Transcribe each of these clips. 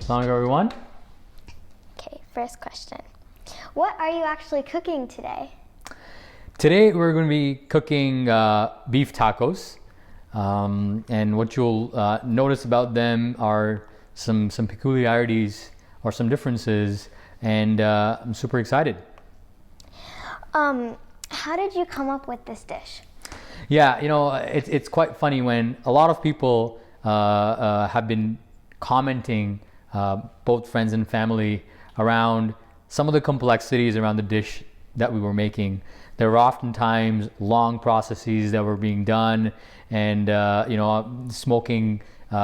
Salaam everyone. Okay, first question. What are you actually cooking today? Today we're going to be cooking beef tacos, and what you'll notice about them are some peculiarities or some differences, and I'm super excited. How did you come up with this dish? Yeah, you know, it's quite funny when a lot of people have been commenting, both friends and family, around some of the complexities around the dish that we were making. There were oftentimes long processes that were being done, and smoking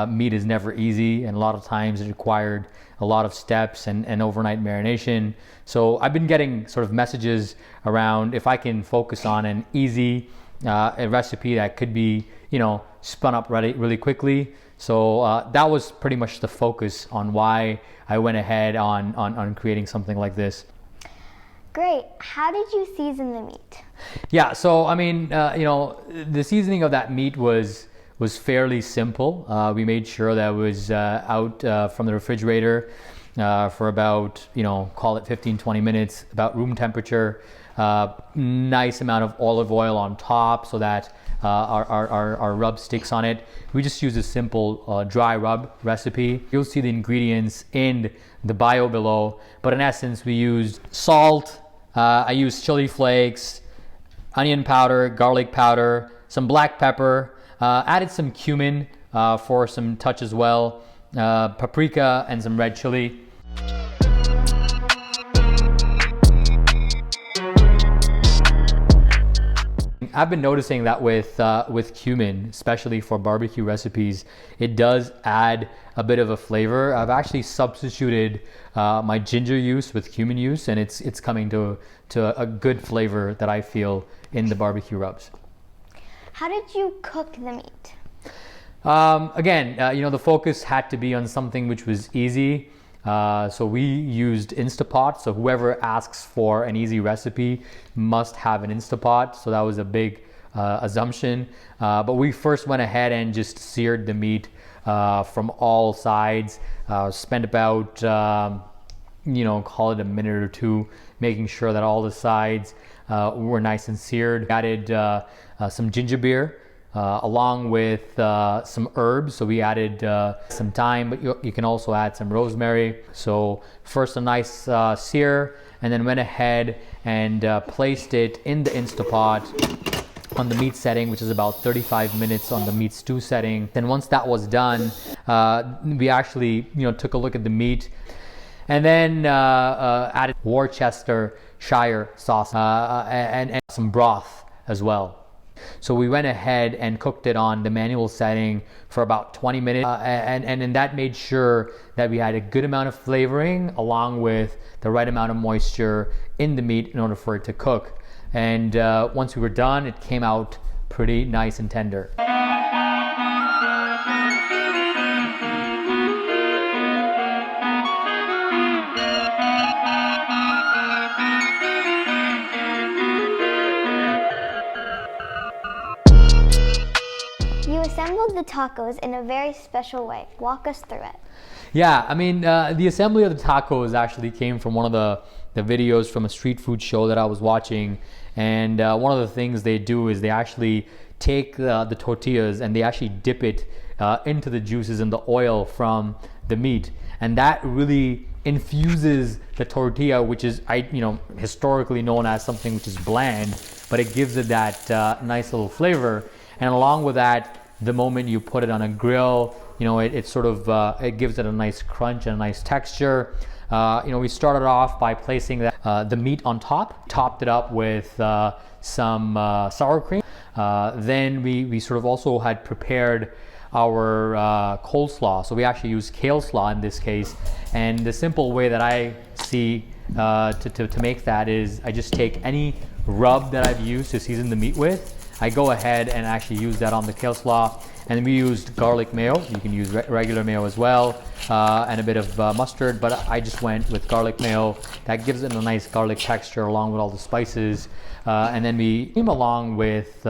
meat is never easy, and a lot of times it required a lot of steps and overnight marination. So I've been getting sort of messages around if I can focus on an easy a recipe that could be, spun up really quickly. So that was pretty much the focus on why I went ahead on creating something like this. Great. How did you season the meat? Yeah, so I mean, the seasoning of that meat was fairly simple. We made sure that it was out from the refrigerator for about, call it 15-20 minutes, about room temperature. Nice amount of olive oil on top so that our rub sticks on it. We just use a simple dry rub recipe. You'll see the ingredients in the bio below, but in essence we used salt, I used chili flakes, onion powder, garlic powder, some black pepper, added some cumin for some touch as well, paprika and some red chili. I've been noticing that with cumin, especially for barbecue recipes, it does add a bit of a flavor. I've actually substituted my ginger use with cumin use, and it's coming to a good flavor that I feel in the barbecue rubs. How did you cook the meat? Again, the focus had to be on something which was easy. So we used Instapot. So whoever asks for an easy recipe must have an Instapot. So that was a big assumption. But we first went ahead and just seared the meat from all sides. Spent about, call it a minute or two, making sure that all the sides were nice and seared. Added some ginger beer. Along with some herbs. So we added some thyme, but you can also add some rosemary. So first a nice sear, and then went ahead and placed it in the Instapot on the meat setting, which is about 35 minutes on the meat stew setting. Then once that was done, we actually took a look at the meat, and then added Worcestershire sauce and some broth as well. So we went ahead and cooked it on the manual setting for about 20 minutes, and that made sure that we had a good amount of flavoring along with the right amount of moisture in the meat in order for it to cook. And once we were done, it came out pretty nice and tender. You assembled the tacos in a very special way. Walk us through it. Yeah, I mean, the assembly of the tacos actually came from one of the videos from a street food show that I was watching. And one of the things they do is they actually take the tortillas and they actually dip it into the juices and the oil from the meat. And that really infuses the tortilla, which is historically known as something which is bland, but it gives it that nice little flavor. And along with that, the moment you put it on a grill, it sort of it gives it a nice crunch and a nice texture. We started off by placing the meat on top, topped it up with some sour cream. Then we sort of also had prepared our coleslaw. So we actually used kale slaw in this case. And the simple way that I see to make that is I just take any rub that I've used to season the meat with. I go ahead and actually use that on the kale slaw. And we used garlic mayo. You can use regular mayo as well, and a bit of mustard, but I just went with garlic mayo. That gives it a nice garlic texture along with all the spices. And then we came along with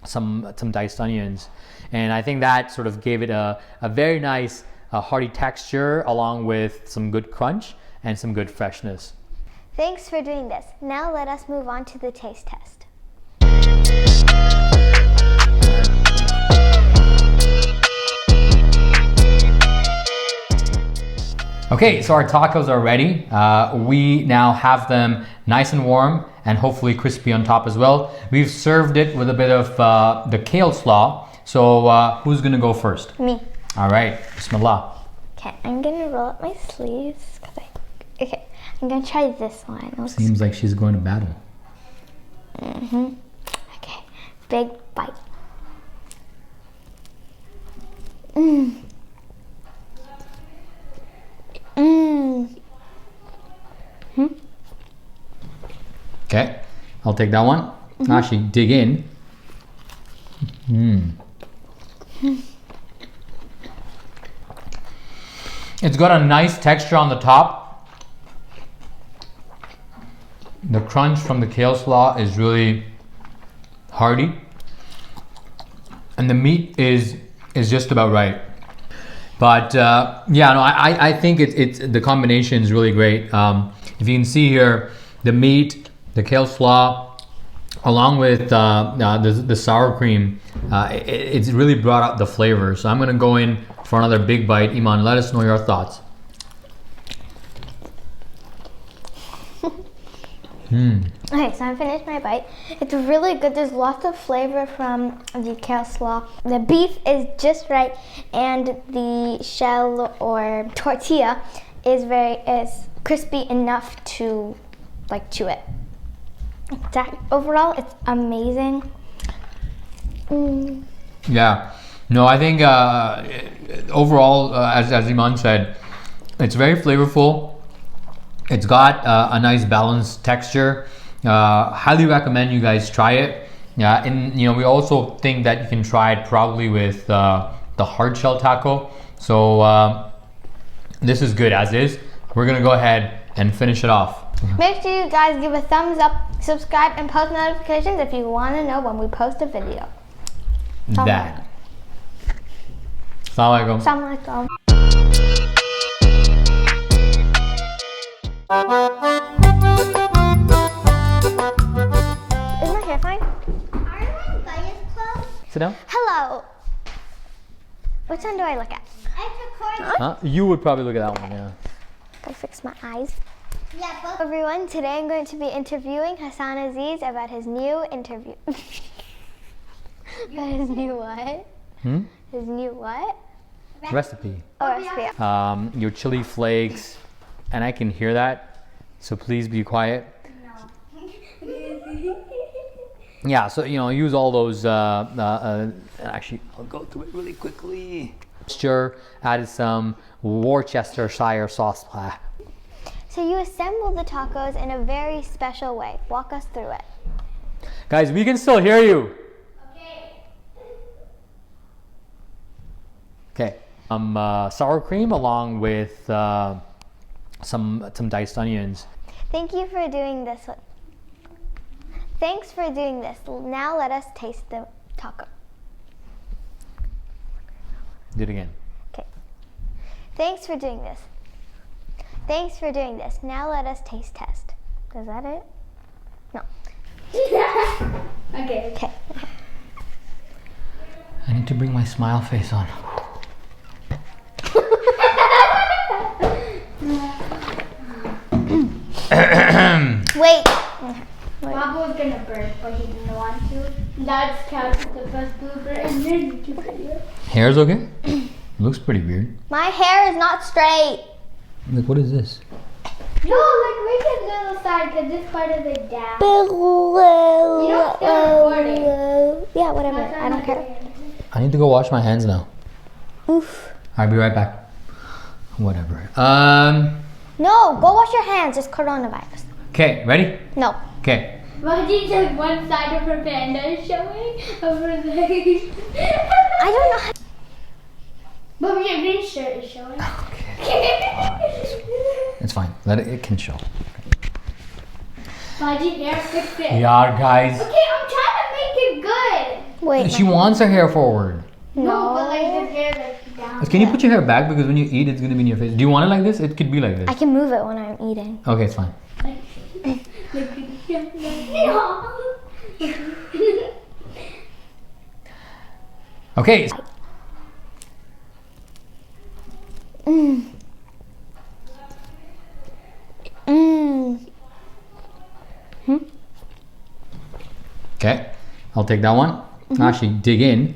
some diced onions. And I think that sort of gave it a very nice a hearty texture along with some good crunch and some good freshness. Thanks for doing this. Now let us move on to the taste test. Okay, so our tacos are ready. We now have them nice and warm and hopefully crispy on top as well. We've served it with a bit of the kale slaw. So who's gonna go first? Me. All right, bismillah. Okay, I'm gonna roll up my sleeves. Okay, I'm gonna try this one. Seems like she's going to battle. Okay, big bite. Okay, I'll take that one. Actually, dig in. It's got a nice texture on the top. The crunch from the kale slaw is really hearty. And the meat is just about right. But yeah, no, I think it's the combination is really great. If you can see here, the meat, the kale slaw, along with the sour cream, it's really brought up the flavor. So I'm gonna go in for another big bite. Iman, let us know your thoughts. Okay, so I finished my bite. It's really good. There's lots of flavor from the kale slaw. The beef is just right, and the shell or tortilla is crispy enough to like chew it. Overall, it's amazing. Yeah, no, I think overall, as Iman said, it's very flavorful. It's got a nice balanced texture. Highly recommend you guys try it. Yeah, and we also think that you can try it probably with the hard shell taco. So this is good as is. We're gonna go ahead and finish it off. Make sure you guys give a thumbs up, subscribe, and post notifications if you want to know when we post a video. That. Assalamu alaikum. Assalamu alaikum. Is my hair fine? Are my buttons closed? Sit down. Hello. Which one do I look at? It's recording. Huh? You would probably look at that one, yeah. Gotta fix my eyes. Yeah, both. Everyone, today I'm going to be interviewing Hassan Aziz about his new interview. About his new what? His new what? Recipe. Oh, recipe. Your chili flakes, and I can hear that, so please be quiet. Yeah, so use all those. Actually, I'll go through it really quickly. Sure, added some Worcestershire sauce. So you assembled the tacos in a very special way. Walk us through it. Guys, we can still hear you. Okay. Sour cream along with some diced onions. Thank you for doing this. Thanks for doing this. Now let us taste the taco. Do it again. Okay. Thanks for doing this. Thanks for doing this. Now let us taste test. Is that it? No. Okay. Okay. I need to bring my smile face on. Wait. Papa was gonna burp, but he didn't want to. That's counts as the best blooper in your YouTube video. Hair's okay? Looks pretty weird. My hair is not straight. Like, what is this? No, like make it a little side because this part is like down. You know, still recording. Yeah, whatever. I don't care. I need to go wash my hands now. Oof. I'll be right back. Whatever. No, go wash your hands. It's coronavirus. Okay, ready? No. Okay. Maji said one side of her panda is showing over there. I don't know how. But your green shirt is showing. Okay. It's fine. It can show. Maji, hair, fix it. Yeah, guys. Okay, I'm trying to make it good. Wait. She wants her hair forward. No, but like this hair like down. Can you put your hair back because when you eat, it's gonna be in your face. Do you want it like this? It could be like this. I can move it when I'm eating. Okay, it's fine. Okay. Okay, I'll take that one. Actually, dig in.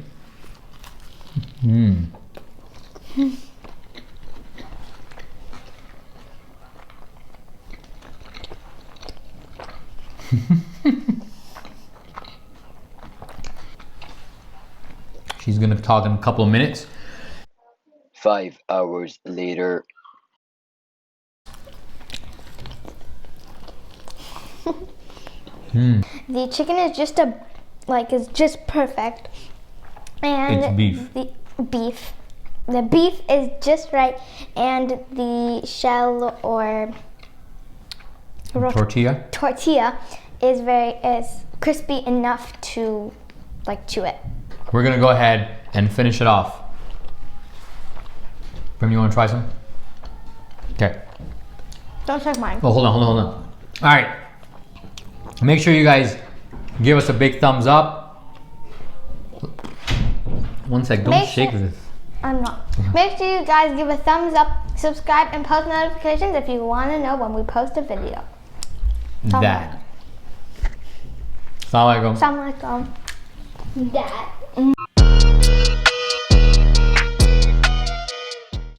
She's gonna talk in a couple of minutes. 5 hours later. The chicken is just just perfect, and It's beef. The beef is just right, and the shell or Tortilla. is crispy enough to chew it. We're gonna go ahead and finish it off. Brim, you wanna try some? Okay. Don't check mine. Oh, hold on. All right. Make sure you guys give us a big thumbs up. One sec, don't shake this. I'm not. Make sure you guys give a thumbs up, subscribe, and post notifications if you want to know when we post a video. That. Assalamu alaikum. Assalamu alaikum. That.